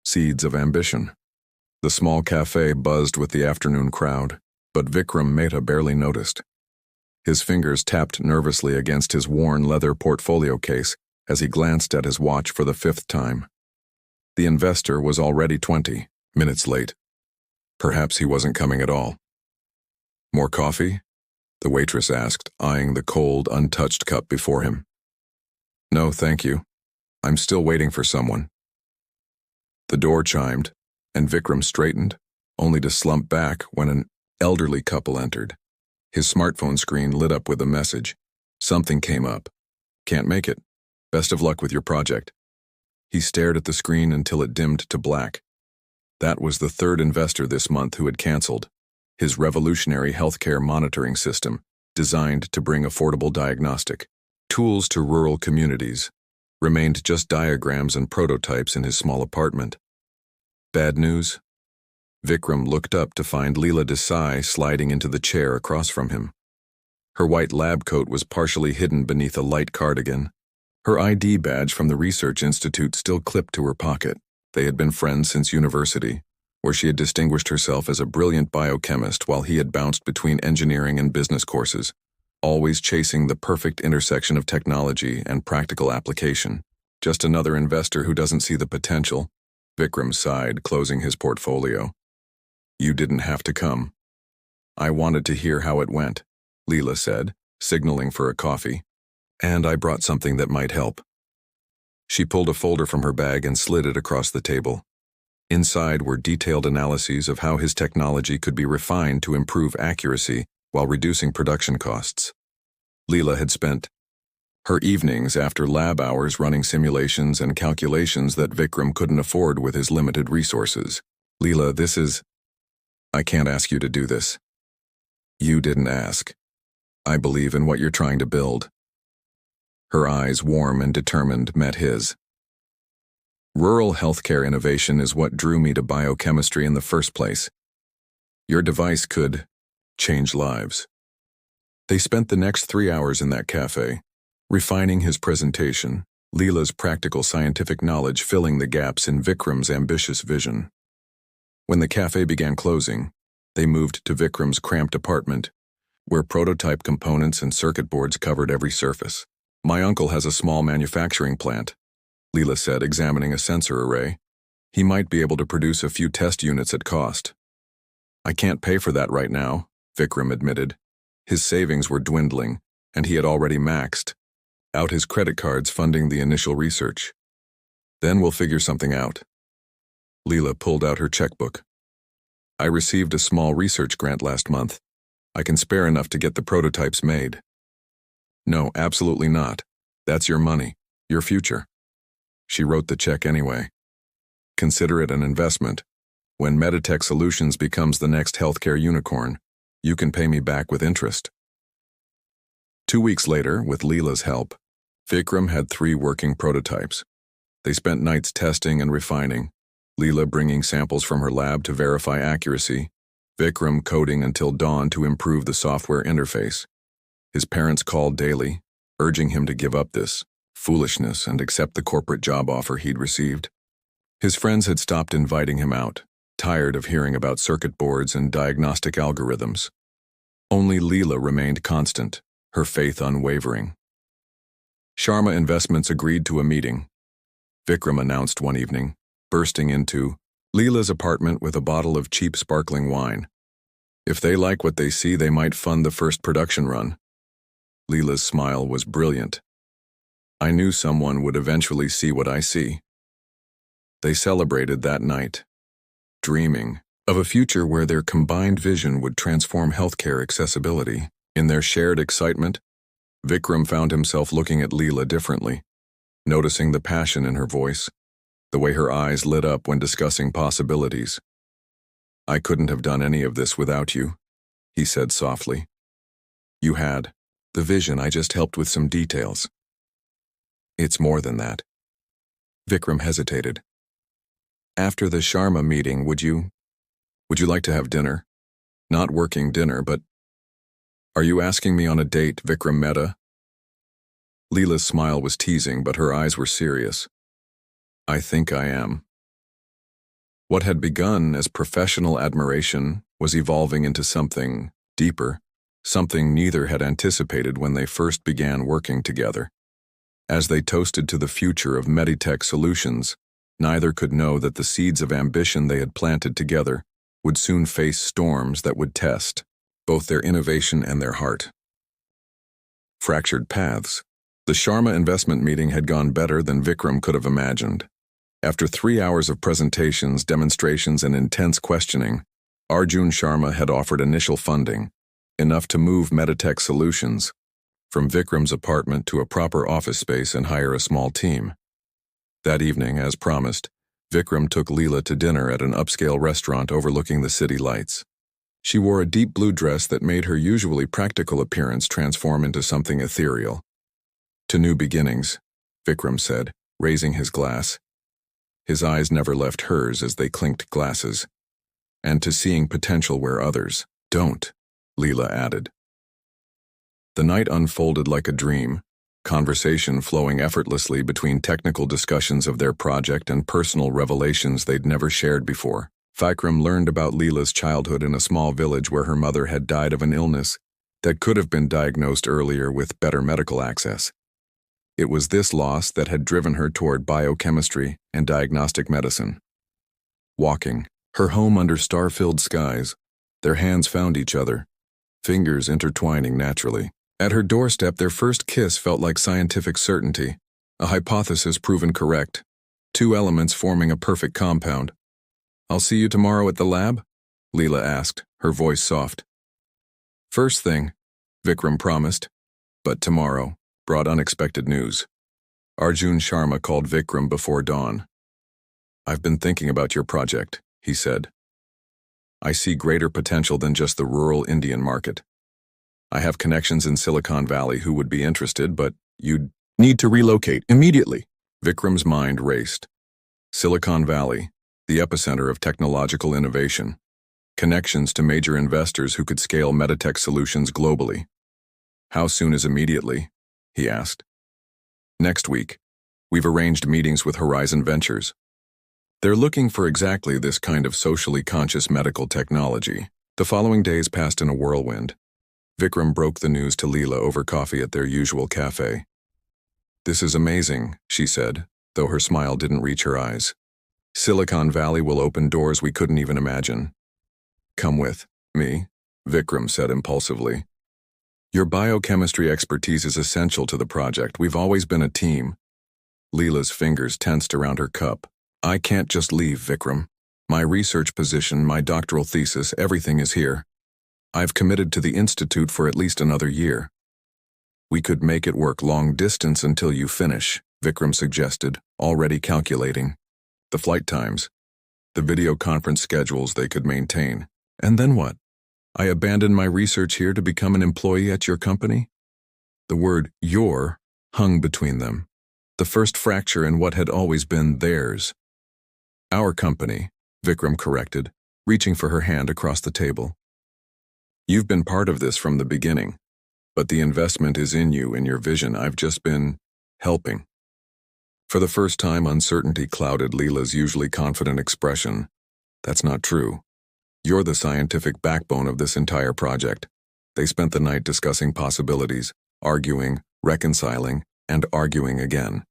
seeds of ambition. The small cafe buzzed with the afternoon crowd, but Vikram Mehta barely noticed. His fingers tapped nervously against his worn leather portfolio case as he glanced at his watch for the fifth time. The investor was already 20 minutes late. Perhaps he wasn't coming at all. "More coffee?" the waitress asked, eyeing the cold, untouched cup before him. "No, thank you. I'm still waiting for someone." The door chimed, and Vikram straightened, only to slump back when an elderly couple entered. His smartphone screen lit up with a message. Something came up. "Can't make it. Best of luck with your project." He stared at the screen until it dimmed to black. That was the third investor this month who had canceled. His revolutionary healthcare monitoring system, designed to bring affordable diagnostic tools to rural communities, remained just diagrams and prototypes in his small apartment. Bad news? Vikram looked up to find Leela Desai sliding into the chair across from him. Her white lab coat was partially hidden beneath a light cardigan. Her ID badge from the research institute still clipped to her pocket. They had been friends since university, where she had distinguished herself as a brilliant biochemist while he had bounced between engineering and business courses, always chasing the perfect intersection of technology and practical application. "Just another investor who doesn't see the potential," Vikram sighed, closing his portfolio. "You didn't have to come." "I wanted to hear how it went," Leela said, signaling for a coffee. "And I brought something that might help." She pulled a folder from her bag and slid it across the table. Inside were detailed analyses of how his technology could be refined to improve accuracy while reducing production costs. Leela had spent her evenings after lab hours running simulations and calculations that Vikram couldn't afford with his limited resources. "Leela, I can't ask you to do this." "You didn't ask. I believe in what you're trying to build." Her eyes, warm and determined, met his. "Rural healthcare innovation is what drew me to biochemistry in the first place. Your device could change lives." They spent the next 3 hours in that cafe, refining his presentation, Leela's practical scientific knowledge filling the gaps in Vikram's ambitious vision. When the cafe began closing, they moved to Vikram's cramped apartment, where prototype components and circuit boards covered every surface. "My uncle has a small manufacturing plant," Leela said, examining a sensor array. "He might be able to produce a few test units at cost." "I can't pay for that right now," Vikram admitted. His savings were dwindling, and he had already maxed out his credit cards funding the initial research. "Then we'll figure something out." Leela pulled out her checkbook. "I received a small research grant last month. I can spare enough to get the prototypes made." "No, absolutely not. That's your money, your future." She wrote the check anyway. "Consider it an investment. When Meditech Solutions becomes the next healthcare unicorn, you can pay me back with interest." 2 weeks later, with Leela's help, Vikram had 3 working prototypes. They spent nights testing and refining, Leela bringing samples from her lab to verify accuracy, Vikram coding until dawn to improve the software interface. His parents called daily, urging him to give up this foolishness and accept the corporate job offer he'd received. His friends had stopped inviting him out, tired of hearing about circuit boards and diagnostic algorithms. Only Leela remained constant, her faith unwavering. Sharma Investments agreed to a meeting, Vikram announced one evening, bursting into Leela's apartment with a bottle of cheap sparkling wine. If they like what they see, they might fund the first production run. Leela's smile was brilliant. "I knew someone would eventually see what I see." They celebrated that night, dreaming of a future where their combined vision would transform healthcare accessibility. In their shared excitement, Vikram found himself looking at Leela differently, noticing the passion in her voice, the way her eyes lit up when discussing possibilities. "I couldn't have done any of this without you," he said softly. "You had the vision, I just helped with some details." "It's more than that." Vikram hesitated. "After the Sharma meeting, would you like to have dinner? Not working dinner, but..." "Are you asking me on a date, Vikram Mehta?" Leela's smile was teasing, but her eyes were serious. "I think I am." What had begun as professional admiration was evolving into something deeper, something neither had anticipated when they first began working together. As they toasted to the future of Meditech solutions, neither could know that the seeds of ambition they had planted together would soon face storms that would test both their innovation and their heart. Fractured paths. The Sharma investment meeting had gone better than Vikram could have imagined. After 3 hours of presentations, demonstrations, and intense questioning, Arjun Sharma had offered initial funding, enough to move Meditech Solutions from Vikram's apartment to a proper office space and hire a small team. That evening, as promised, Vikram took Leela to dinner at an upscale restaurant overlooking the city lights. She wore a deep blue dress that made her usually practical appearance transform into something ethereal. "To new beginnings," Vikram said, raising his glass. His eyes never left hers as they clinked glasses. "And to seeing potential where others don't," Leela added. The night unfolded like a dream, conversation flowing effortlessly between technical discussions of their project and personal revelations they'd never shared before. Vikram learned about Leela's childhood in a small village where her mother had died of an illness that could have been diagnosed earlier with better medical access. It was this loss that had driven her toward biochemistry and diagnostic medicine. Walking, her home under star-filled skies, their hands found each other, fingers intertwining naturally. At her doorstep, their first kiss felt like scientific certainty, a hypothesis proven correct, 2 elements forming a perfect compound. "I'll see you tomorrow at the lab?" Leela asked, her voice soft. "First thing," Vikram promised, but tomorrow brought unexpected news. Arjun Sharma called Vikram before dawn. "I've been thinking about your project," he said. "I see greater potential than just the rural Indian market. I have connections in Silicon Valley who would be interested, but you'd need to relocate immediately." Vikram's mind raced. Silicon Valley, the epicenter of technological innovation. Connections to major investors who could scale Meditech solutions globally. "How soon is immediately?" he asked. "Next week. We've arranged meetings with Horizon Ventures. They're looking for exactly this kind of socially conscious medical technology." The following days passed in a whirlwind. Vikram broke the news to Leela over coffee at their usual cafe. "This is amazing," she said, though her smile didn't reach her eyes. "Silicon Valley will open doors we couldn't even imagine." "Come with me," Vikram said impulsively. "Your biochemistry expertise is essential to the project. We've always been a team." Leela's fingers tensed around her cup. "I can't just leave, Vikram. My research position, my doctoral thesis, everything is here. I've committed to the Institute for at least another year." "We could make it work long distance until you finish," Vikram suggested, already calculating. The flight times, the video conference schedules they could maintain. "And then what? I abandon my research here to become an employee at your company?" The word "your" hung between them, the first fracture in what had always been theirs. "Our company," Vikram corrected, reaching for her hand across the table. "You've been part of this from the beginning, but the investment is in you, in your vision. I've just been helping." For the first time, uncertainty clouded Leela's usually confident expression. "That's not true. You're the scientific backbone of this entire project." They spent the night discussing possibilities, arguing, reconciling, and arguing again.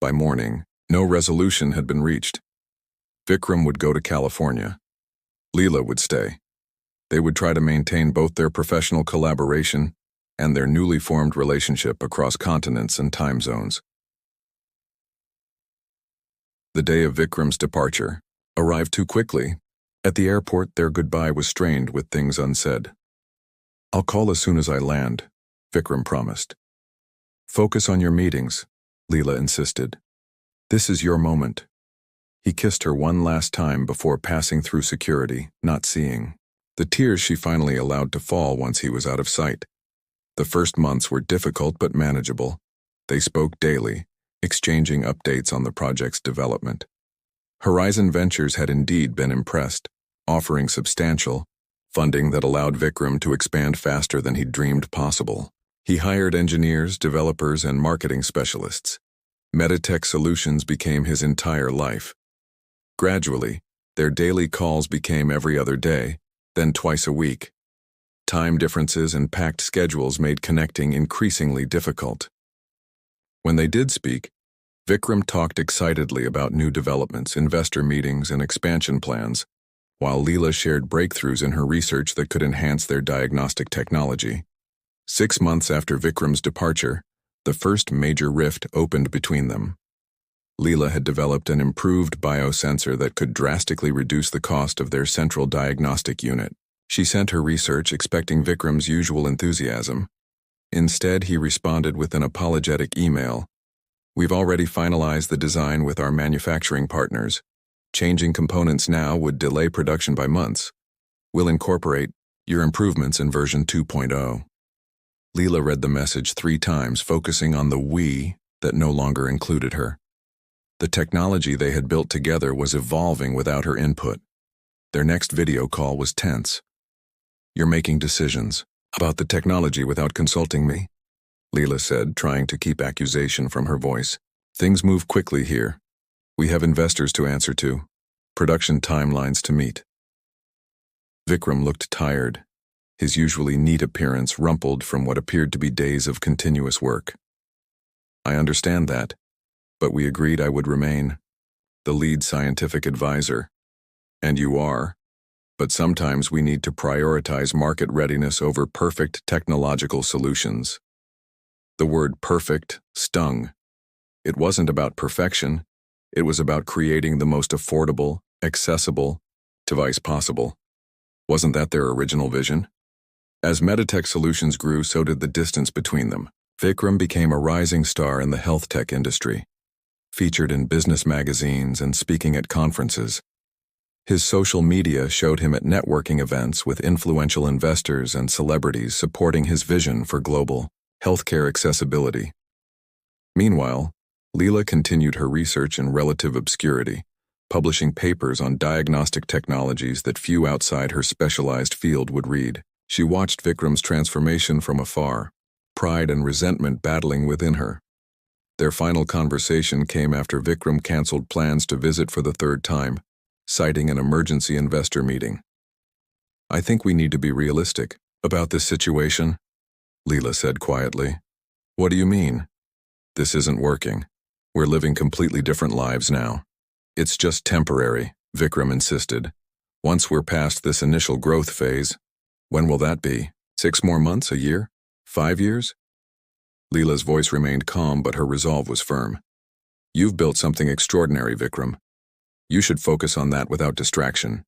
By morning, no resolution had been reached. Vikram would go to California. Leela would stay. They would try to maintain both their professional collaboration and their newly formed relationship across continents and time zones. The day of Vikram's departure arrived too quickly. At the airport, their goodbye was strained with things unsaid. "I'll call as soon as I land," Vikram promised. "Focus on your meetings," Leela insisted. "This is your moment." He kissed her one last time before passing through security, not seeing. The tears she finally allowed to fall once he was out of sight. The first months were difficult but manageable. They spoke daily, exchanging updates on the project's development. Horizon Ventures had indeed been impressed, offering substantial funding that allowed Vikram to expand faster than he'd dreamed possible. He hired engineers, developers, and marketing specialists. Meditech Solutions became his entire life. Gradually, Their daily calls became every other day, then twice a week. Time differences and packed schedules made connecting increasingly difficult. When they did speak, Vikram talked excitedly about new developments, investor meetings, and expansion plans, while Leela shared breakthroughs in her research that could enhance their diagnostic technology. 6 months after Vikram's departure, the first major rift opened between them. Leela had developed an improved biosensor that could drastically reduce the cost of their central diagnostic unit. She sent her research expecting Vikram's usual enthusiasm. Instead, he responded with an apologetic email. "We've already finalized the design with our manufacturing partners. Changing components now would delay production by months. We'll incorporate your improvements in version 2.0. Leela read the message 3 times, focusing on the we that no longer included her. The technology they had built together was evolving without her input. Their next video call was tense. "You're making decisions about the technology without consulting me," Leela said, trying to keep accusation from her voice. "Things move quickly here. We have investors to answer to, production timelines to meet." Vikram looked tired, his usually neat appearance rumpled from what appeared to be days of continuous work. "I understand that, but we agreed I would remain the lead scientific advisor. And you are, but sometimes we need to prioritize market readiness over perfect technological solutions." The word perfect stung. It wasn't about perfection. It was about creating the most affordable, accessible device possible. Wasn't that their original vision? As Meditech Solutions grew, so did the distance between them. Vikram became a rising star in the health tech industry, featured in business magazines and speaking at conferences. His social media showed him at networking events with influential investors and celebrities supporting his vision for global healthcare accessibility. Meanwhile, Leela continued her research in relative obscurity, publishing papers on diagnostic technologies that few outside her specialized field would read. She watched Vikram's transformation from afar, pride and resentment battling within her. Their final conversation came after Vikram canceled plans to visit for the 3rd time, citing an emergency investor meeting. "I think we need to be realistic about this situation," Leela said quietly. "What do you mean?" "This isn't working. We're living completely different lives now." "It's just temporary," Vikram insisted. "Once we're past this initial growth phase." "When will that be? 6 more months? A year? 5 years? Leela's voice remained calm, but her resolve was firm. "You've built something extraordinary, Vikram. You should focus on that without distraction."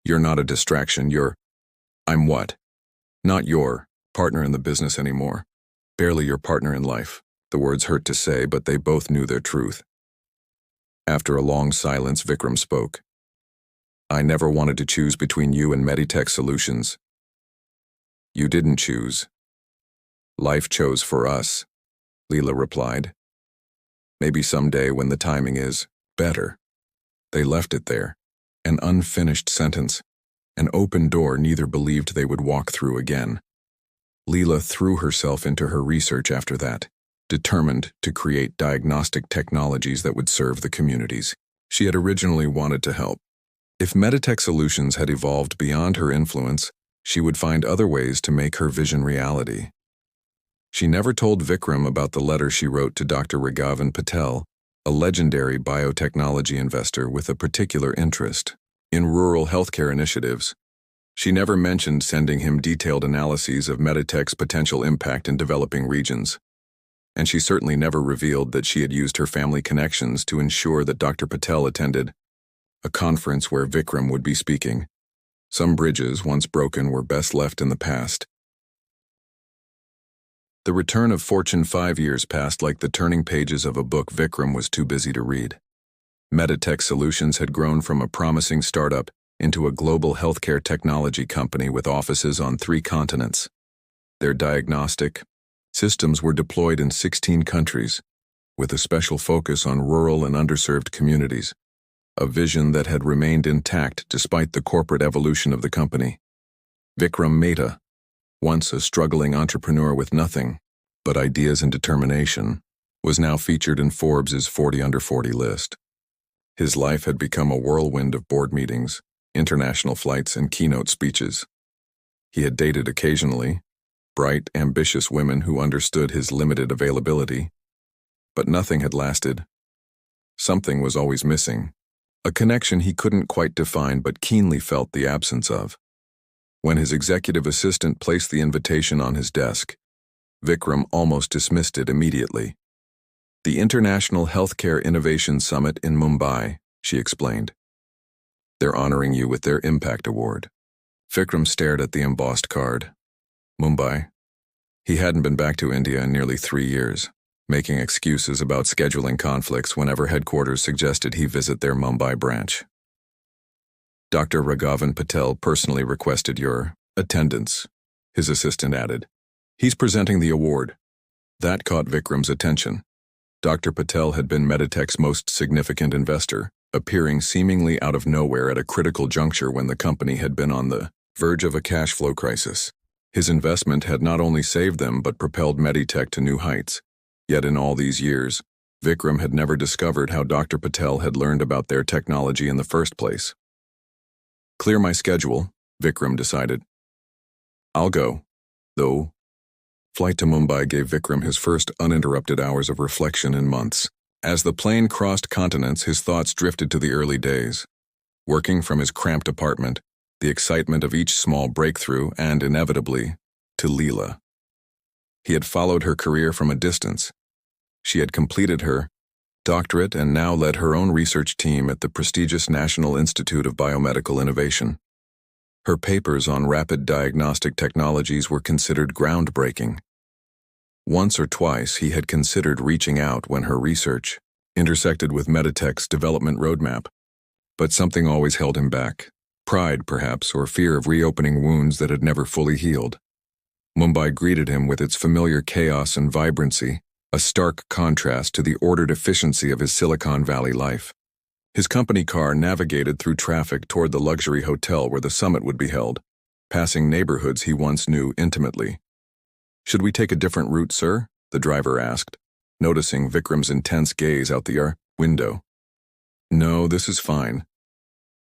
"You're not a distraction, I'm what? Not your partner in the business anymore. Barely your partner in life." The words hurt to say, but they both knew their truth. After a long silence, Vikram spoke. "I never wanted to choose between you and Meditech Solutions." "You didn't choose. Life chose for us," Leela replied. "Maybe someday when the timing is better." They left it there, an unfinished sentence, an open door neither believed they would walk through again. Leela threw herself into her research after that, determined to create diagnostic technologies that would serve the communities she had originally wanted to help. If Meditech Solutions had evolved beyond her influence, she would find other ways to make her vision reality. She never told Vikram about the letter she wrote to Dr. Raghavan Patel, a legendary biotechnology investor with a particular interest in rural healthcare initiatives. She never mentioned sending him detailed analyses of Meditech's potential impact in developing regions. And she certainly never revealed that she had used her family connections to ensure that Dr. Patel attended a conference where Vikram would be speaking. Some bridges, once broken, were best left in the past. The return of Fortune 5 years passed like the turning pages of a book Vikram was too busy to read. Meditech Solutions had grown from a promising startup into a global healthcare technology company with offices on 3 continents. Their diagnostic systems were deployed in 16 countries, with a special focus on rural and underserved communities, a vision that had remained intact despite the corporate evolution of the company. Vikram Mehta, once a struggling entrepreneur with nothing but ideas and determination, was now featured in Forbes' 40 Under 40 list. His life had become a whirlwind of board meetings, international flights, and keynote speeches. He had dated occasionally, bright, ambitious women who understood his limited availability, but nothing had lasted. Something was always missing, a connection he couldn't quite define but keenly felt the absence of. When his executive assistant placed the invitation on his desk, Vikram almost dismissed it immediately. "The International Healthcare Innovation Summit in Mumbai," she explained. "They're honoring you with their Impact Award." Vikram stared at the embossed card. Mumbai. He hadn't been back to India in nearly 3 years, making excuses about scheduling conflicts whenever headquarters suggested he visit their Mumbai branch. "Dr. Raghavan Patel personally requested your attendance," his assistant added. "He's presenting the award." That caught Vikram's attention. Dr. Patel had been Meditech's most significant investor, appearing seemingly out of nowhere at a critical juncture when the company had been on the verge of a cash flow crisis. His investment had not only saved them but propelled Meditech to new heights. Yet in all these years, Vikram had never discovered how Dr. Patel had learned about their technology in the first place. "Clear my schedule," Vikram decided. "I'll go, though." Flight to Mumbai gave Vikram his first uninterrupted hours of reflection in months. As the plane crossed continents, his thoughts drifted to the early days. Working from his cramped apartment, the excitement of each small breakthrough, and inevitably, to Leela. He had followed her career from a distance. She had completed her doctorate and now led her own research team at the prestigious National Institute of Biomedical Innovation. Her papers on rapid diagnostic technologies were considered groundbreaking. Once or twice he had considered reaching out when her research intersected with Meditech's development roadmap, but something always held him back. Pride, perhaps, or fear of reopening wounds that had never fully healed. Mumbai greeted him with its familiar chaos and vibrancy, a stark contrast to the ordered efficiency of his Silicon Valley life. His company car navigated through traffic toward the luxury hotel where the summit would be held, passing neighborhoods he once knew intimately. "Should we take a different route, sir?" the driver asked, noticing Vikram's intense gaze out the window. "No, this is fine,"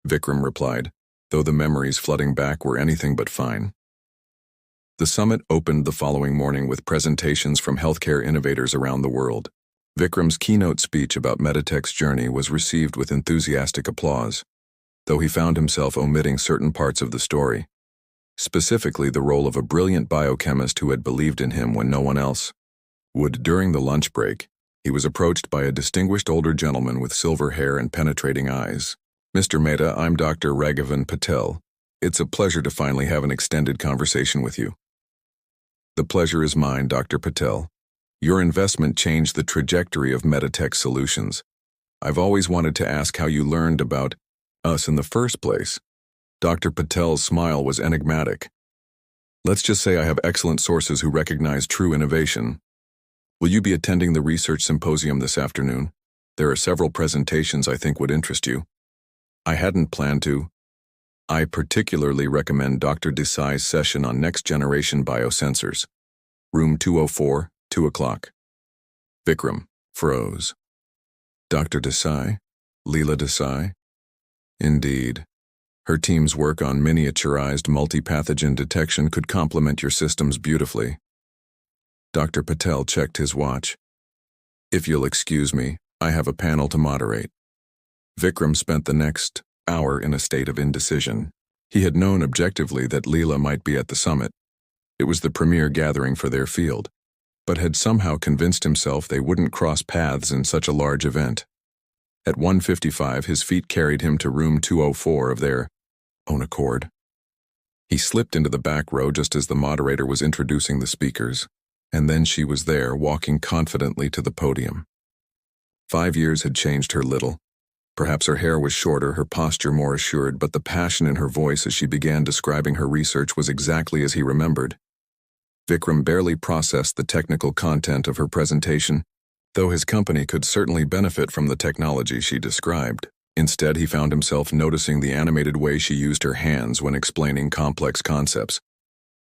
Vikram replied, though the memories flooding back were anything but fine. The summit opened the following morning with presentations from healthcare innovators around the world. Vikram's keynote speech about Meditech's journey was received with enthusiastic applause, though he found himself omitting certain parts of the story, specifically the role of a brilliant biochemist who had believed in him when no one else would. During the lunch break, he was approached by a distinguished older gentleman with silver hair and penetrating eyes. "Mr. Mehta, I'm Dr. Raghavan Patel. It's a pleasure to finally have an extended conversation with you." "The pleasure is mine, Dr. Patel. Your investment changed the trajectory of Meditech Solutions. I've always wanted to ask how you learned about us in the first place." Dr. Patel's smile was enigmatic. "Let's just say I have excellent sources who recognize true innovation. Will you be attending the research symposium this afternoon? There are several presentations I think would interest you." "I hadn't planned to. I particularly recommend Dr. Desai's session on next-generation biosensors. Room 204, 2 o'clock. Vikram froze. "Dr. Desai? Leela Desai?" "Indeed. Her team's work on miniaturized multi-pathogen detection could complement your systems beautifully." Dr. Patel checked his watch. "If you'll excuse me, I have a panel to moderate." Vikram spent the next hour in a state of indecision. He had known objectively that Leela might be at the summit. It was the premier gathering for their field, but had somehow convinced himself they wouldn't cross paths in such a large event. At 1:55, his feet carried him to room 204 of their own accord. He slipped into the back row just as the moderator was introducing the speakers, and then she was there, walking confidently to the podium. 5 years had changed her little. Perhaps her hair was shorter, her posture more assured, but the passion in her voice as she began describing her research was exactly as he remembered. Vikram barely processed the technical content of her presentation, though his company could certainly benefit from the technology she described. Instead, he found himself noticing the animated way she used her hands when explaining complex concepts,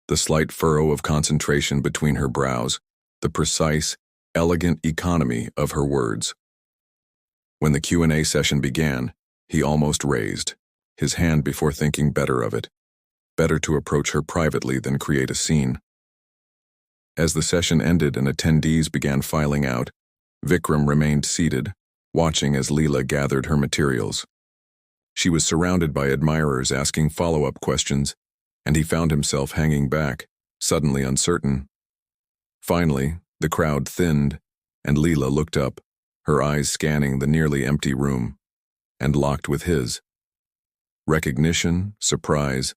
the slight furrow of concentration between her brows, the precise, elegant economy of her words. When the Q&A session began, he almost raised his hand before thinking better of it. Better to approach her privately than create a scene. As the session ended and attendees began filing out, Vikram remained seated, watching as Leela gathered her materials. She was surrounded by admirers asking follow-up questions, and he found himself hanging back, suddenly uncertain. Finally, the crowd thinned, and Leela looked up, her eyes scanning the nearly empty room, and locked with his. Recognition, surprise,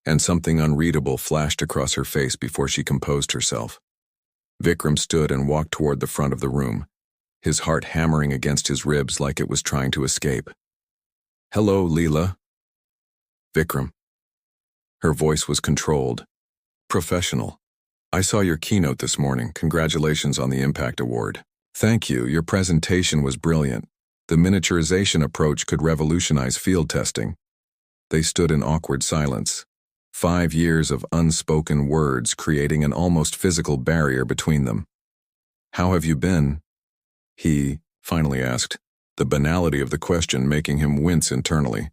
and something unreadable flashed across her face before she composed herself. Vikram stood and walked toward the front of the room, his heart hammering against his ribs like it was trying to escape. "Hello, Leela." "Vikram." Her voice was controlled, professional. "I saw your keynote this morning. Congratulations on the Impact Award." "Thank you. Your presentation was brilliant. The miniaturization approach could revolutionize field testing." They stood in awkward silence. 5 years of unspoken words creating an almost physical barrier between them. "How have you been?" he finally asked, the banality of the question making him wince internally.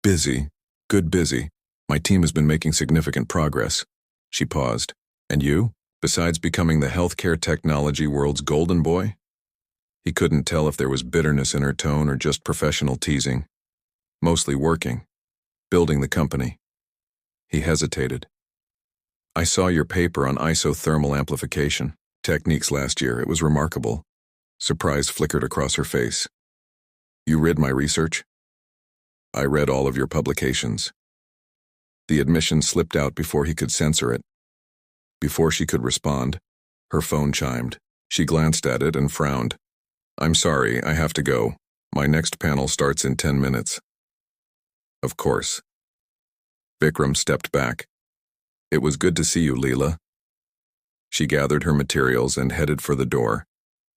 "Busy. Good busy. My team has been making significant progress." She paused. "And you? Besides becoming the healthcare technology world's golden boy?" He couldn't tell if there was bitterness in her tone or just professional teasing. "Mostly working. Building the company." He hesitated. "I saw your paper on isothermal amplification techniques last year. It was remarkable." Surprise flickered across her face. "You read my research?" "I read all of your publications." The admission slipped out before he could censor it. Before she could respond, her phone chimed. She glanced at it and frowned. "I'm sorry, I have to go. My next panel starts in 10 minutes. "Of course." Vikram stepped back. "It was good to see you, Leela." She gathered her materials and headed for the door,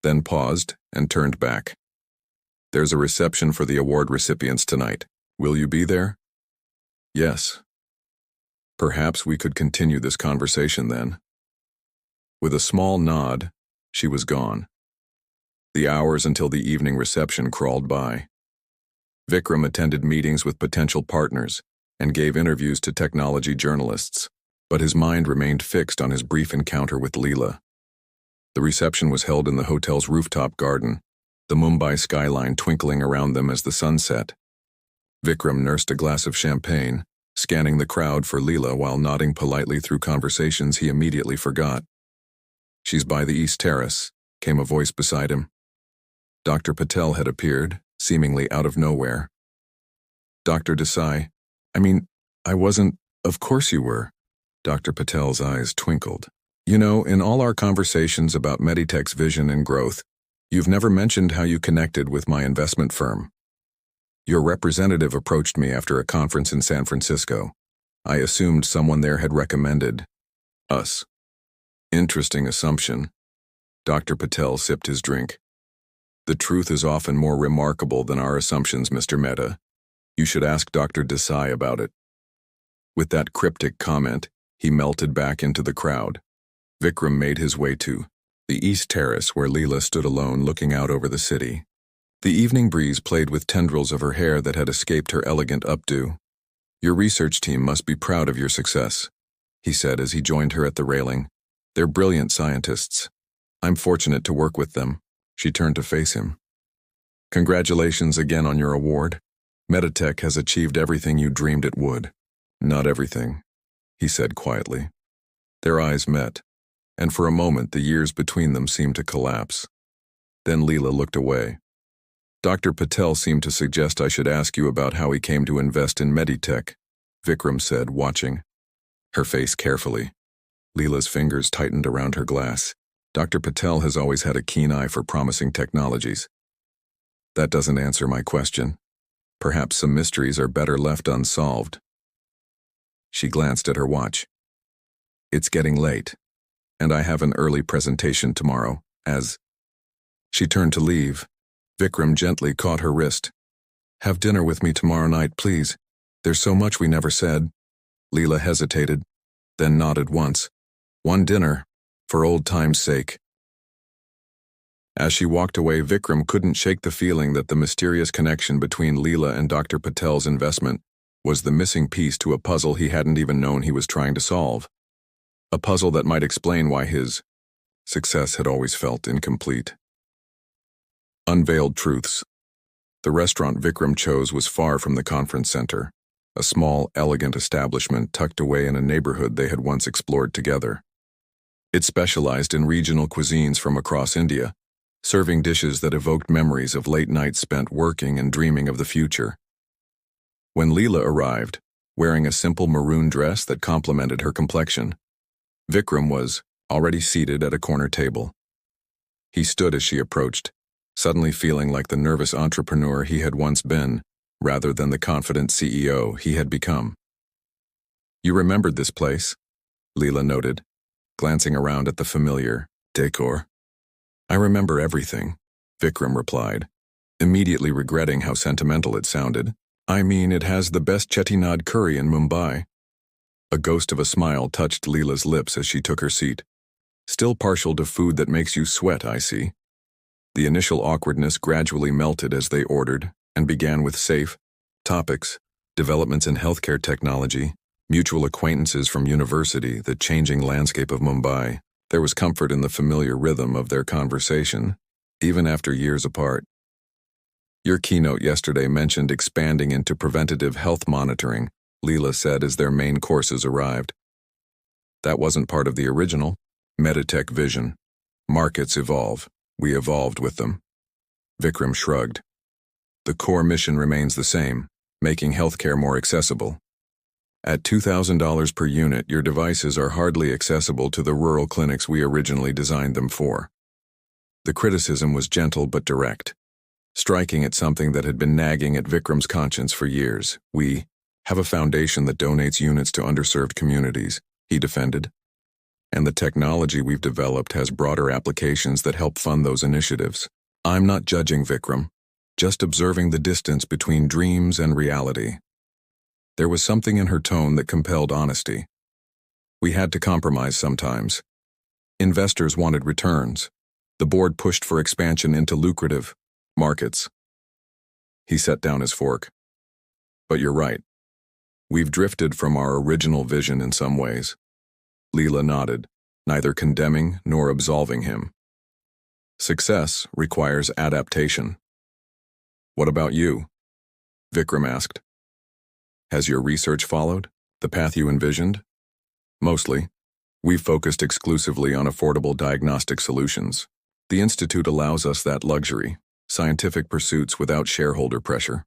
then paused and turned back. "There's a reception for the award recipients tonight. Will you be there?" "Yes." "Perhaps we could continue this conversation then." With a small nod, she was gone. The hours until the evening reception crawled by. Vikram attended meetings with potential partners and gave interviews to technology journalists, but his mind remained fixed on his brief encounter with Leela. The reception was held in the hotel's rooftop garden, the Mumbai skyline twinkling around them as the sun set. Vikram nursed a glass of champagne, scanning the crowd for Leela while nodding politely through conversations he immediately forgot. "She's by the East Terrace," came a voice beside him. Dr. Patel had appeared, seemingly out of nowhere. "Dr. Desai, I wasn't—" "Of course you were." Dr. Patel's eyes twinkled. "You know, in all our conversations about Meditech's vision and growth, you've never mentioned how you connected with my investment firm. Your representative approached me after a conference in San Francisco. I assumed someone there had recommended us." "Interesting assumption." Dr. Patel sipped his drink. "The truth is often more remarkable than our assumptions, Mr. Mehta. You should ask Dr. Desai about it." With that cryptic comment, he melted back into the crowd. Vikram made his way to the East Terrace where Leela stood alone looking out over the city. The evening breeze played with tendrils of her hair that had escaped her elegant updo. "Your research team must be proud of your success," he said as he joined her at the railing. "They're brilliant scientists. I'm fortunate to work with them." She turned to face him. "Congratulations again on your award. Meditech has achieved everything you dreamed it would." "Not everything," he said quietly. Their eyes met, and for a moment the years between them seemed to collapse. Then Leela looked away. "Dr. Patel seemed to suggest I should ask you about how he came to invest in Meditech," Vikram said, watching her face carefully. Leela's fingers tightened around her glass. "Dr. Patel has always had a keen eye for promising technologies." "That doesn't answer my question. Perhaps some mysteries are better left unsolved." She glanced at her watch. "It's getting late, and I have an early presentation tomorrow, as—" She turned to leave. Vikram gently caught her wrist. "Have dinner with me tomorrow night, please. There's so much we never said." Leela hesitated, then nodded once. "One dinner, for old time's sake." As she walked away, Vikram couldn't shake the feeling that the mysterious connection between Leela and Dr. Patel's investment was the missing piece to a puzzle he hadn't even known he was trying to solve. A puzzle that might explain why his success had always felt incomplete. Unveiled truths. The restaurant Vikram chose was far from the conference center, a small, elegant establishment tucked away in a neighborhood they had once explored together. It specialized in regional cuisines from across India, serving dishes that evoked memories of late nights spent working and dreaming of the future. When Leela arrived, wearing a simple maroon dress that complemented her complexion, Vikram was already seated at a corner table. He stood as she approached, suddenly feeling like the nervous entrepreneur he had once been, rather than the confident CEO he had become. "You remembered this place?" Leela noted, glancing around at the familiar decor. "I remember everything," Vikram replied, immediately regretting how sentimental it sounded. "I mean, it has the best chettinad curry in Mumbai." A ghost of a smile touched Leela's lips as she took her seat. "Still partial to food that makes you sweat, I see." The initial awkwardness gradually melted as they ordered, and began with safe topics, developments in healthcare technology, mutual acquaintances from university, the changing landscape of Mumbai. There was comfort in the familiar rhythm of their conversation, even after years apart. "Your keynote yesterday mentioned expanding into preventative health monitoring," Leela said as their main courses arrived. "That wasn't part of the original Meditech vision. Markets evolve. We evolved with them." Vikram shrugged. "The core mission remains the same, making healthcare more accessible. At $2,000 per unit, your devices are hardly accessible to the rural clinics we originally designed them for." The criticism was gentle but direct, striking at something that had been nagging at Vikram's conscience for years. "We have a foundation that donates units to underserved communities," he defended. "And the technology we've developed has broader applications that help fund those initiatives." "I'm not judging Vikram, just observing the distance between dreams and reality." There was something in her tone that compelled honesty. "We had to compromise sometimes. Investors wanted returns. The board pushed for expansion into lucrative markets." He set down his fork. "But you're right. We've drifted from our original vision in some ways." Leela nodded, neither condemning nor absolving him. "Success requires adaptation." "What about you?" Vikram asked. "Has your research followed the path you envisioned?" "Mostly. We've focused exclusively on affordable diagnostic solutions. The Institute allows us that luxury, scientific pursuits without shareholder pressure."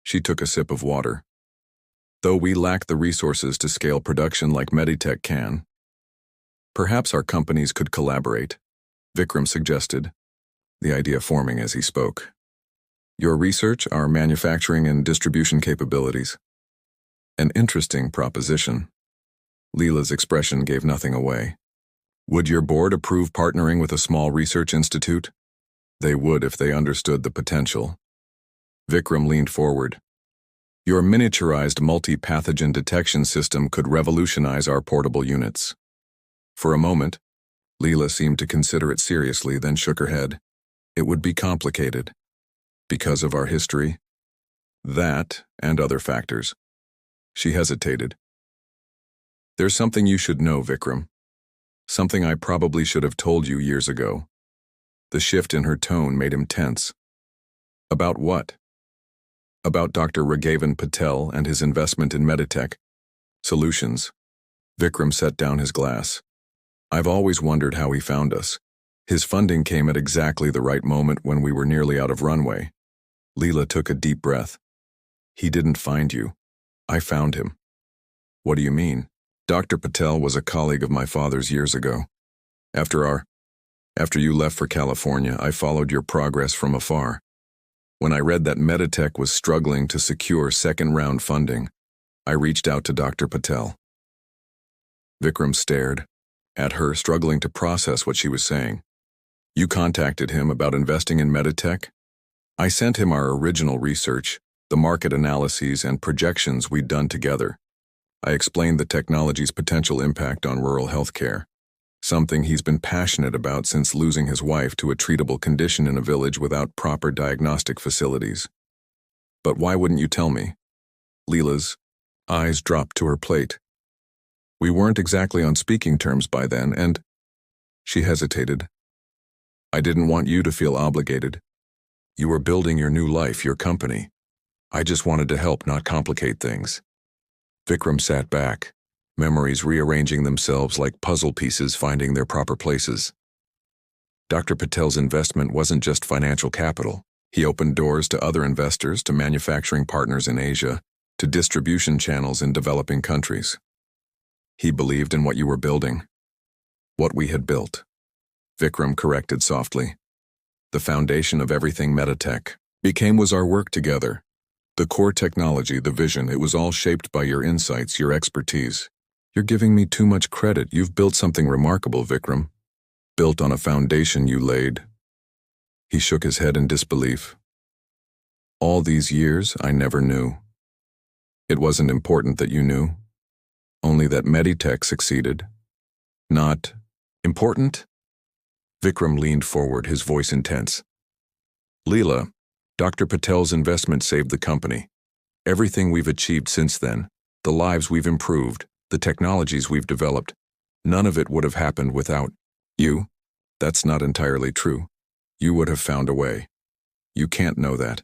She took a sip of water. "Though we lack the resources to scale production like Meditech can. Perhaps our companies could collaborate," Vikram suggested, the idea forming as he spoke. "Your research, our manufacturing and distribution capabilities." An interesting proposition. Leela's expression gave nothing away. "Would your board approve partnering with a small research institute?" "They would if they understood the potential." Vikram leaned forward. "Your miniaturized multi-pathogen detection system could revolutionize our portable units." For a moment, Leela seemed to consider it seriously, then shook her head. "It would be complicated. Because of our history?" "That, and other factors." She hesitated. "There's something you should know, Vikram. Something I probably should have told you years ago." The shift in her tone made him tense. "About what?" "About Dr. Rediscover Patel and his investment in Meditech Solutions." Vikram set down his glass. "I've always wondered how he found us. His funding came at exactly the right moment when we were nearly out of runway." Leela took a deep breath. "He didn't find you. I found him." "What do you mean?" "Dr. Patel was a colleague of my father's years ago. After you left for California, I followed your progress from afar. When I read that Meditech was struggling to secure second-round funding, I reached out to Dr. Patel." Vikram stared at her, struggling to process what she was saying. "You contacted him about investing in Meditech?" "I sent him our original research, the market analyses and projections we'd done together. I explained the technology's potential impact on rural healthcare. something he's been passionate about since losing his wife to a treatable condition in a village without proper diagnostic facilities. But why wouldn't you tell me? Leela's eyes dropped to her plate. We weren't exactly on speaking terms by then, and she hesitated. I didn't want you to feel obligated. You were building your new life, your company. I just wanted to help, not complicate things. Vikram sat back, memories rearranging themselves like puzzle pieces finding their proper places. Dr. Patel's investment wasn't just financial capital. He opened doors to other investors, to manufacturing partners in Asia, to distribution channels in developing countries. He believed in what you were building. What we had built. Vikram corrected softly. The foundation of everything Meditech was our work together. The core technology, the vision, it was all shaped by your insights, your expertise. You're giving me too much credit. You've built something remarkable, Vikram. Built on a foundation you laid. He shook his head in disbelief. All these years, I never knew. It wasn't important that you knew. Only that Meditech succeeded. Not important? Vikram leaned forward, his voice intense. Leela, Dr. Patel's investment saved the company. Everything we've achieved since then, the lives we've improved, the technologies we've developed, none of it would have happened without you. That's not entirely true. You would have found a way. You can't know that.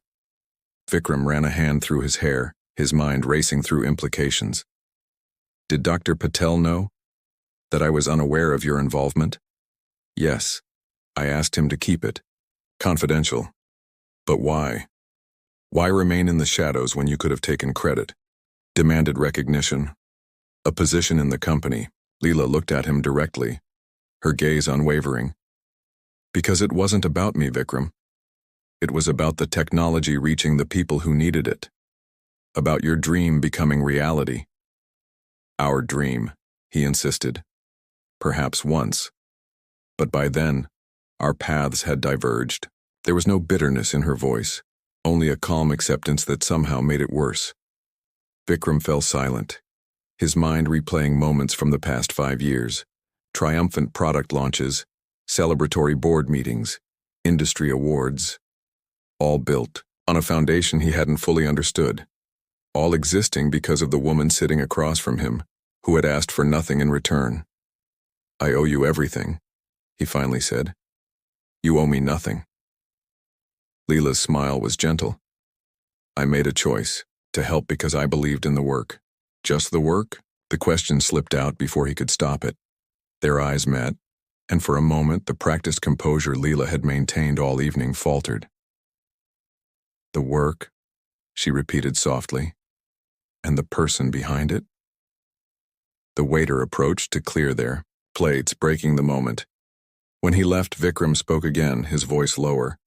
Vikram ran a hand through his hair, his mind racing through implications. Did Dr. Patel know? That I was unaware of your involvement? Yes. I asked him to keep it confidential. But why? Why remain in the shadows when you could have taken credit? Demanded recognition. A position in the company. Leela looked at him directly, her gaze unwavering. Because it wasn't about me, Vikram. It was about the technology reaching the people who needed it. About your dream becoming reality. Our dream, he insisted. Perhaps once. But by then, our paths had diverged. There was no bitterness in her voice, only a calm acceptance that somehow made it worse. Vikram fell silent, his mind replaying moments from the past 5 years, triumphant product launches, celebratory board meetings, industry awards, all built on a foundation he hadn't fully understood, all existing because of the woman sitting across from him, who had asked for nothing in return. I owe you everything, he finally said. You owe me nothing. Leela's smile was gentle. I made a choice, to help because I believed in the work. Just the work? The question slipped out before he could stop it. Their eyes met, and for a moment the practiced composure Leela had maintained all evening faltered. The work, she repeated softly, and the person behind it? The waiter approached to clear their plates, breaking the moment. When he left, Vikram spoke again, his voice lower.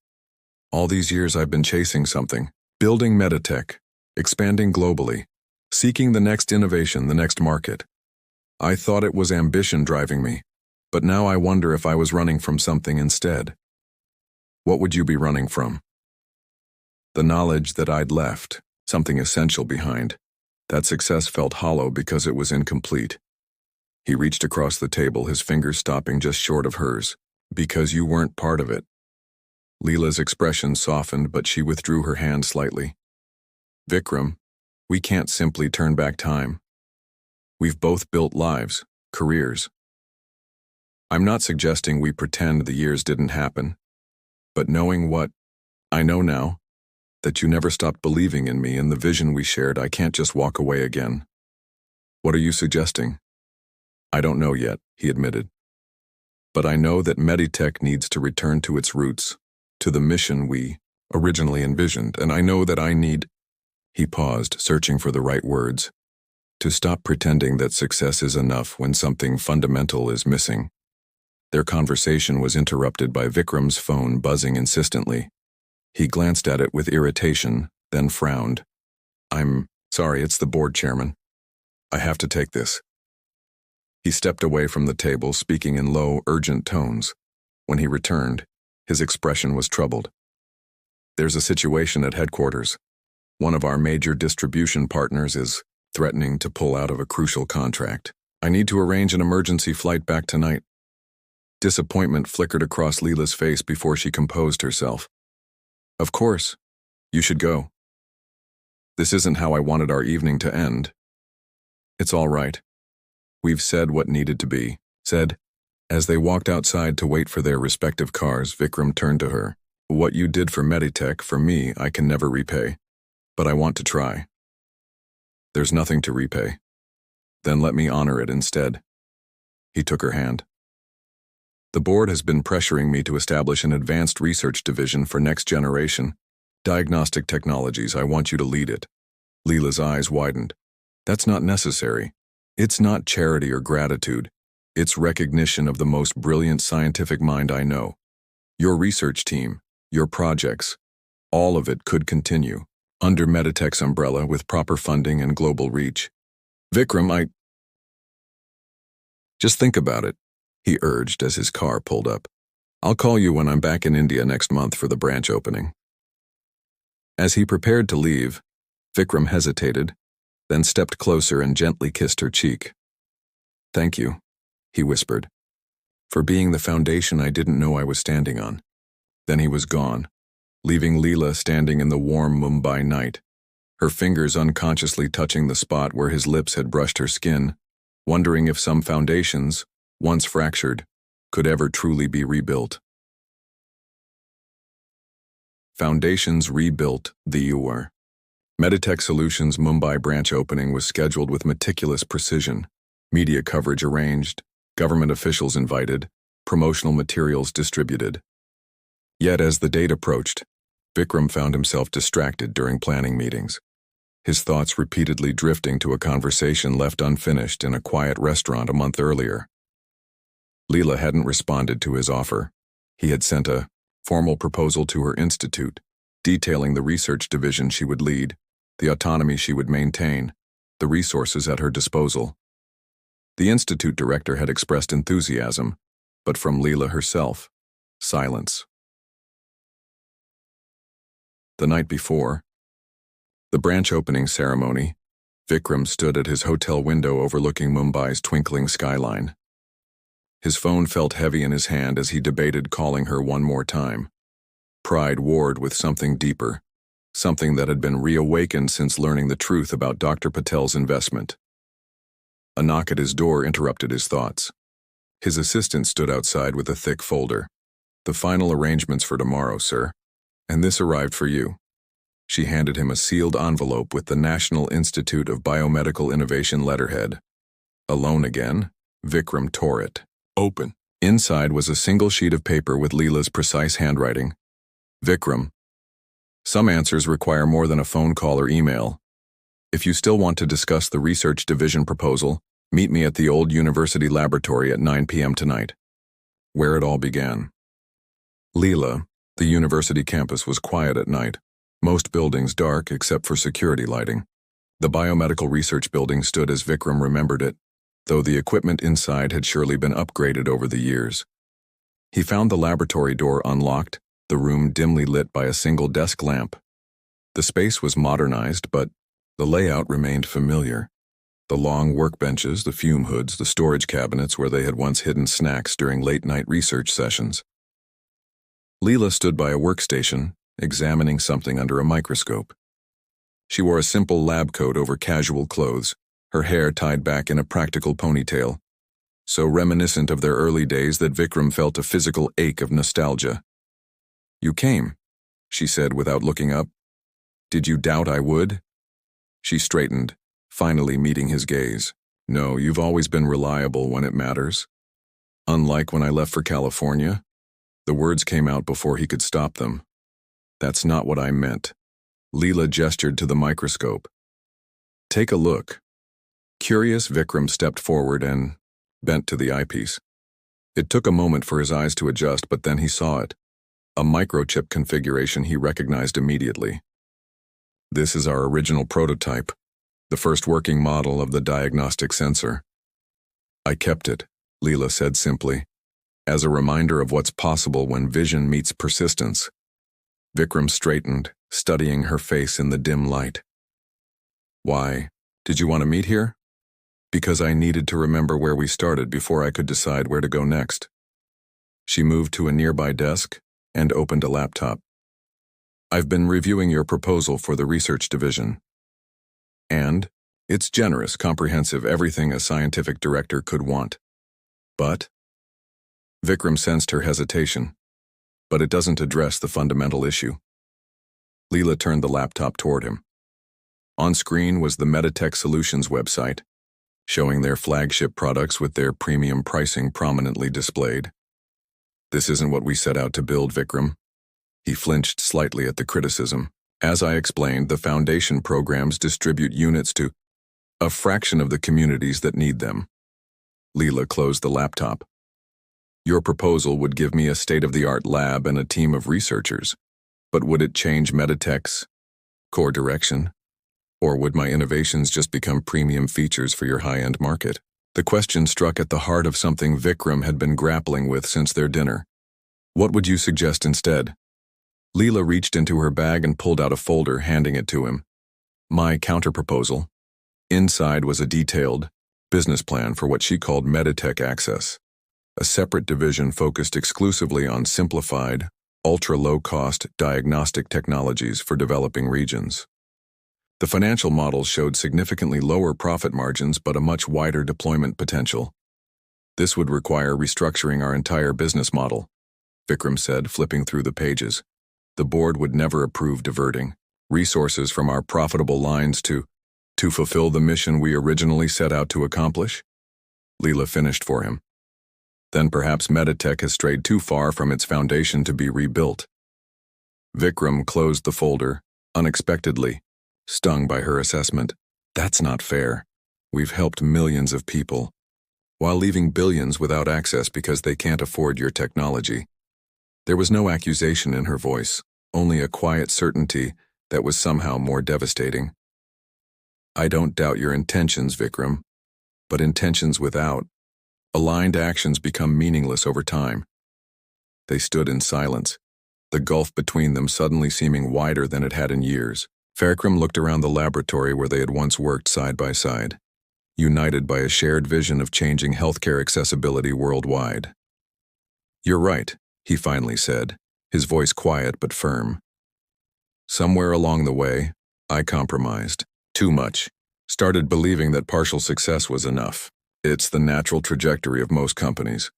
All these years I've been chasing something, building Meditech, expanding globally, seeking the next innovation, the next market. I thought it was ambition driving me, but now I wonder if I was running from something instead. What would you be running from? The knowledge that I'd left, something essential behind. That success felt hollow because it was incomplete. He reached across the table, his fingers stopping just short of hers. Because you weren't part of it. Leela's expression softened, but she withdrew her hand slightly. Vikram, we can't simply turn back time. We've both built lives, careers. I'm not suggesting we pretend the years didn't happen, but knowing what I know now, that you never stopped believing in me and the vision we shared, I can't just walk away again. What are you suggesting? I don't know yet, he admitted. But I know that Meditech needs to return to its roots, to the mission we originally envisioned, and I know that I need, he paused, searching for the right words, to stop pretending that success is enough when something fundamental is missing. Their conversation was interrupted by Vikram's phone buzzing insistently. He glanced at it with irritation, then frowned. I'm sorry, it's the board chairman. I have to take this. He stepped away from the table, speaking in low, urgent tones. When he returned, his expression was troubled. There's a situation at headquarters. One of our major distribution partners is threatening to pull out of a crucial contract. I need to arrange an emergency flight back tonight. Disappointment flickered across Leela's face before she composed herself. Of course. You should go. This isn't how I wanted our evening to end. It's all right. We've said what needed to be said. As they walked outside to wait for their respective cars, Vikram turned to her. What you did for Meditech, for me, I can never repay. But I want to try. There's nothing to repay. Then let me honor it instead. He took her hand. The board has been pressuring me to establish an advanced research division for next generation diagnostic technologies. I want you to lead it. Leela's eyes widened. That's not necessary. It's not charity or gratitude. It's recognition of the most brilliant scientific mind I know. Your research team, your projects, all of it could continue, under Meditech's umbrella with proper funding and global reach. Vikram, Just think about it, he urged as his car pulled up. I'll call you when I'm back in India next month for the branch opening. As he prepared to leave, Vikram hesitated, then stepped closer and gently kissed her cheek. Thank you, he whispered, for being the foundation I didn't know I was standing on. Then he was gone, leaving Leela standing in the warm Mumbai night, her fingers unconsciously touching the spot where his lips had brushed her skin, wondering if some foundations, once fractured, could ever truly be rebuilt. Foundations rebuilt, the UR. Meditech Solutions' Mumbai branch opening was scheduled with meticulous precision, media coverage arranged, government officials invited, promotional materials distributed. Yet as the date approached, Vikram found himself distracted during planning meetings, his thoughts repeatedly drifting to a conversation left unfinished in a quiet restaurant a month earlier. Leela hadn't responded to his offer. He had sent a formal proposal to her institute, detailing the research division she would lead, the autonomy she would maintain, the resources at her disposal. The institute director had expressed enthusiasm, but from Leela herself, silence. The night before, the branch opening ceremony, Vikram stood at his hotel window overlooking Mumbai's twinkling skyline. His phone felt heavy in his hand as he debated calling her one more time. Pride warred with something deeper, something that had been reawakened since learning the truth about Dr. Patel's investment. A knock at his door interrupted his thoughts. His assistant stood outside with a thick folder. The final arrangements for tomorrow, sir. And this arrived for you. She handed him a sealed envelope with the National Institute of Biomedical Innovation letterhead. Alone again, Vikram tore it. Open. Inside was a single sheet of paper with Leela's precise handwriting. Vikram. Some answers require more than a phone call or email. If you still want to discuss the research division proposal, meet me at the old university laboratory at 9 p.m. tonight. Where it all began. Leela, the university campus was quiet at night, most buildings dark except for security lighting. The biomedical research building stood as Vikram remembered it, though the equipment inside had surely been upgraded over the years. He found the laboratory door unlocked, the room dimly lit by a single desk lamp. The space was modernized, but the layout remained familiar. The long workbenches, the fume hoods, the storage cabinets where they had once hidden snacks during late-night research sessions. Leela stood by a workstation, examining something under a microscope. She wore a simple lab coat over casual clothes, her hair tied back in a practical ponytail, so reminiscent of their early days that Vikram felt a physical ache of nostalgia. You came, she said without looking up. Did you doubt I would? She straightened, finally meeting his gaze. No, you've always been reliable when it matters. Unlike when I left for California. The words came out before he could stop them. That's not what I meant. Leela gestured to the microscope. Take a look. Curious, Vikram stepped forward and bent to the eyepiece. It took a moment for his eyes to adjust, but then he saw it. A microchip configuration he recognized immediately. This is our original prototype, the first working model of the diagnostic sensor. I kept it, Leela said simply, as a reminder of what's possible when vision meets persistence. Vikram straightened, studying her face in the dim light. Why, did you want to meet here? Because I needed to remember where we started before I could decide where to go next. She moved to a nearby desk and opened a laptop. I've been reviewing your proposal for the research division. And it's generous, comprehensive, everything a scientific director could want. But Vikram sensed her hesitation. But it doesn't address the fundamental issue. Leela turned the laptop toward him. On screen was the Meditech Solutions website, showing their flagship products with their premium pricing prominently displayed. This isn't what we set out to build, Vikram. He flinched slightly at the criticism. As I explained, the foundation programs distribute units to a fraction of the communities that need them. Leela closed the laptop. Your proposal would give me a state-of-the-art lab and a team of researchers, but would it change Meditech's core direction? Or would my innovations just become premium features for your high-end market? The question struck at the heart of something Vikram had been grappling with since their dinner. What would you suggest instead? Leela reached into her bag and pulled out a folder, handing it to him. My counterproposal. Inside was a detailed business plan for what she called Meditech Access, a separate division focused exclusively on simplified, ultra-low-cost diagnostic technologies for developing regions. The financial models showed significantly lower profit margins but a much wider deployment potential. This would require restructuring our entire business model, Vikram said, flipping through the pages. The board would never approve diverting resources from our profitable lines to fulfill the mission we originally set out to accomplish. Leela finished for him. Then perhaps Meditech has strayed too far from its foundation to be rebuilt. Vikram closed the folder, unexpectedly, stung by her assessment. That's not fair. We've helped millions of people, while leaving billions without access because they can't afford your technology. There was no accusation in her voice, only a quiet certainty that was somehow more devastating. I don't doubt your intentions, Vikram, but intentions without aligned actions become meaningless over time. They stood in silence, the gulf between them suddenly seeming wider than it had in years. Vikram looked around the laboratory where they had once worked side by side, united by a shared vision of changing healthcare accessibility worldwide. You're right, he finally said, his voice quiet but firm. Somewhere along the way, I compromised. Too much. Started believing that partial success was enough. It's the natural trajectory of most companies.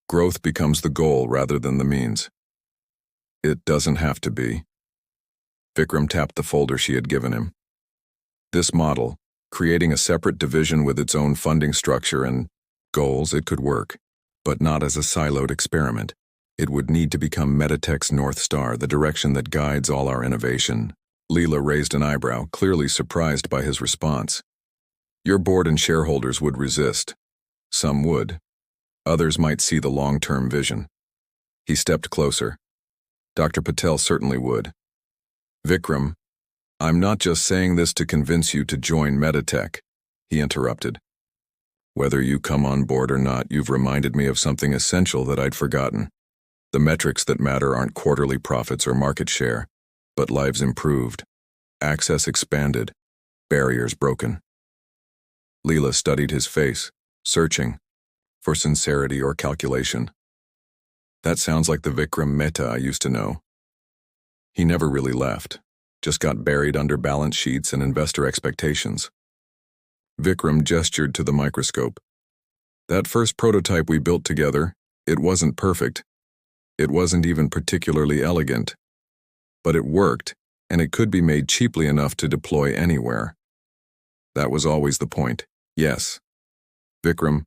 Growth becomes the goal rather than the means. It doesn't have to be. Vikram tapped the folder she had given him. This model, creating a separate division with its own funding structure and goals, it could work, but not as a siloed experiment. It would need to become Meditech's North Star, the direction that guides all our innovation. Leela raised an eyebrow, clearly surprised by his response. Your board and shareholders would resist. Some would. Others might see the long-term vision. He stepped closer. Dr. Patel certainly would. Vikram, I'm not just saying this to convince you to join Meditech, he interrupted. Whether you come on board or not, you've reminded me of something essential that I'd forgotten. The metrics that matter aren't quarterly profits or market share, but lives improved, access expanded, barriers broken. Leela studied his face, searching for sincerity or calculation. That sounds like the Vikram Mehta I used to know. He never really left, just got buried under balance sheets and investor expectations. Vikram gestured to the microscope. That first prototype we built together, it wasn't perfect. It wasn't even particularly elegant. But it worked, and it could be made cheaply enough to deploy anywhere. That was always the point. Yes. Vikram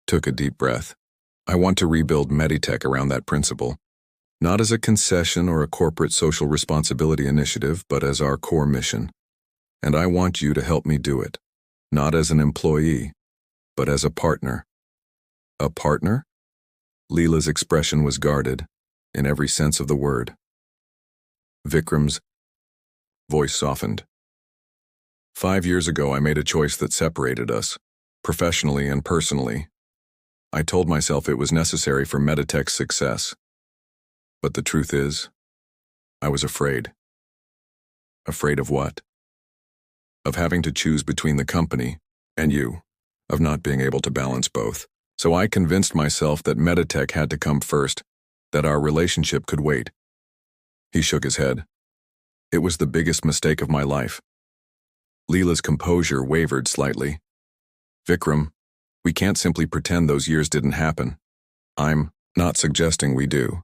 took a deep breath. I want to rebuild Meditech around that principle. Not as a concession or a corporate social responsibility initiative, but as our core mission. And I want you to help me do it. Not as an employee, but as a partner. A partner? Leela's expression was guarded, in every sense of the word. Vikram's voice softened. 5 years ago, I made a choice that separated us, professionally and personally. I told myself it was necessary for Meditech's success. But the truth is, I was afraid. Afraid of what? Of having to choose between the company and you, of not being able to balance both. So I convinced myself that Meditech had to come first, that our relationship could wait. He shook his head. It was the biggest mistake of my life. Leela's composure wavered slightly. Vikram, we can't simply pretend those years didn't happen. I'm not suggesting we do.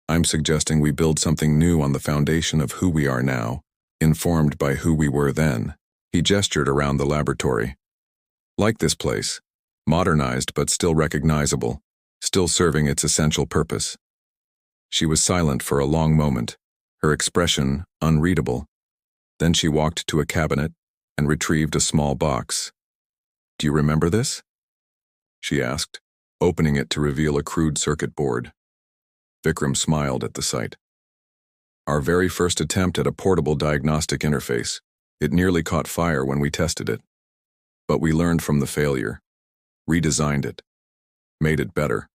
I'm suggesting we build something new on the foundation of who we are now, informed by who we were then. He gestured around the laboratory. Like this place, modernized but still recognizable, still serving its essential purpose. She was silent for a long moment, her expression unreadable. Then she walked to a cabinet and retrieved a small box. Do you remember this? She asked, opening it to reveal a crude circuit board. Vikram smiled at the sight. Our very first attempt at a portable diagnostic interface. It nearly caught fire when we tested it. But we learned from the failure, redesigned it, made it better.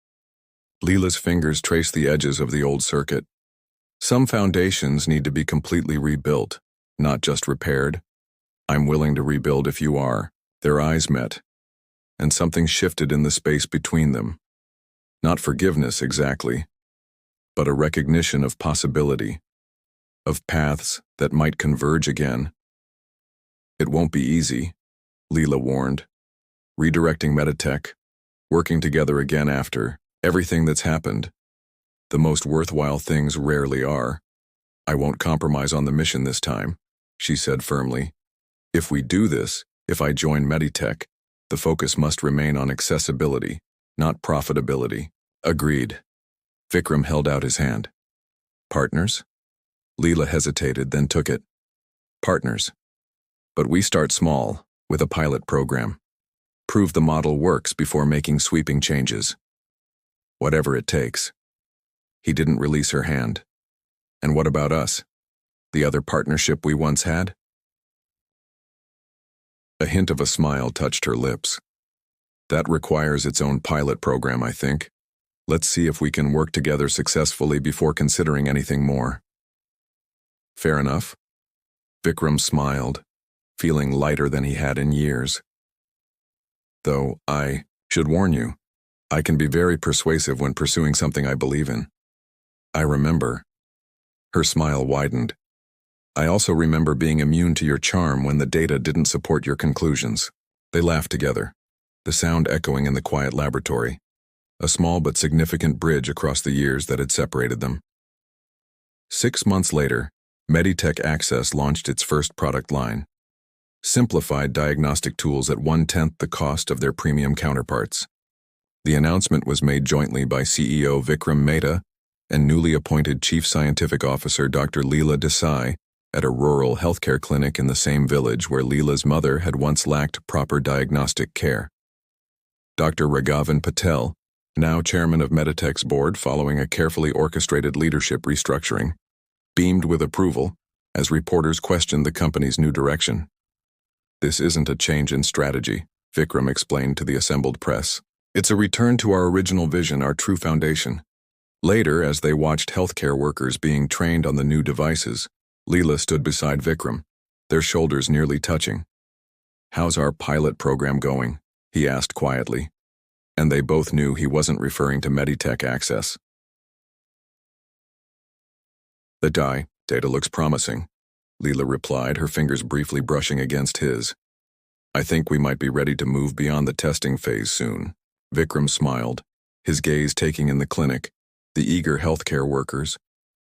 Leela's fingers traced the edges of the old circuit. Some foundations need to be completely rebuilt, not just repaired. I'm willing to rebuild if you are. Their eyes met, and something shifted in the space between them. Not forgiveness exactly, but a recognition of possibility, of paths that might converge again. It won't be easy, Leela warned. Redirecting Meditech, working together again after everything that's happened. The most worthwhile things rarely are. I won't compromise on the mission this time, she said firmly. If we do this, if I join Meditech, the focus must remain on accessibility, not profitability. Agreed. Vikram held out his hand. Partners? Leela hesitated, then took it. Partners. But we start small, with a pilot program. Prove the model works before making sweeping changes. Whatever it takes. He didn't release her hand. And what about us? The other partnership we once had? A hint of a smile touched her lips. That requires its own pilot program, I think. Let's see if we can work together successfully before considering anything more. Fair enough. Vikram smiled, feeling lighter than he had in years. Though I should warn you, I can be very persuasive when pursuing something I believe in. I remember. Her smile widened. I also remember being immune to your charm when the data didn't support your conclusions. They laughed together, the sound echoing in the quiet laboratory, a small but significant bridge across the years that had separated them. 6 months later, Meditech Access launched its first product line. Simplified diagnostic tools at 1/10 the cost of their premium counterparts. The announcement was made jointly by CEO Vikram Mehta and newly appointed Chief Scientific Officer Dr. Leela Desai at a rural healthcare clinic in the same village where Leela's mother had once lacked proper diagnostic care. Dr. Raghavan Patel, now chairman of Meditech's board following a carefully orchestrated leadership restructuring, beamed with approval as reporters questioned the company's new direction. This isn't a change in strategy, Vikram explained to the assembled press. It's a return to our original vision, our true foundation. Later, as they watched healthcare workers being trained on the new devices, Leela stood beside Vikram, their shoulders nearly touching. How's our pilot program going? He asked quietly. And they both knew he wasn't referring to Meditech Access. The data looks promising, Leela replied, her fingers briefly brushing against his. I think we might be ready to move beyond the testing phase soon. Vikram smiled, his gaze taking in the clinic, the eager healthcare workers,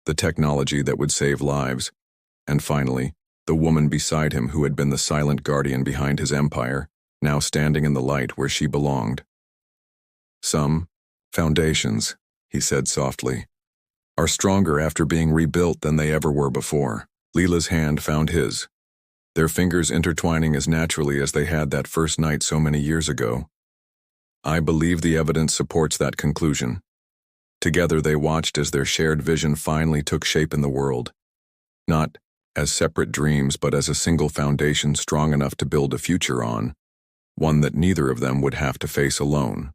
the technology that would save lives, and finally, the woman beside him who had been the silent guardian behind his empire, now standing in the light where she belonged. Some foundations, he said softly, are stronger after being rebuilt than they ever were before. Leela's hand found his, their fingers intertwining as naturally as they had that first night so many years ago. I believe the evidence supports that conclusion. Together they watched as their shared vision finally took shape in the world. Not as separate dreams, but as a single foundation strong enough to build a future on, one that neither of them would have to face alone.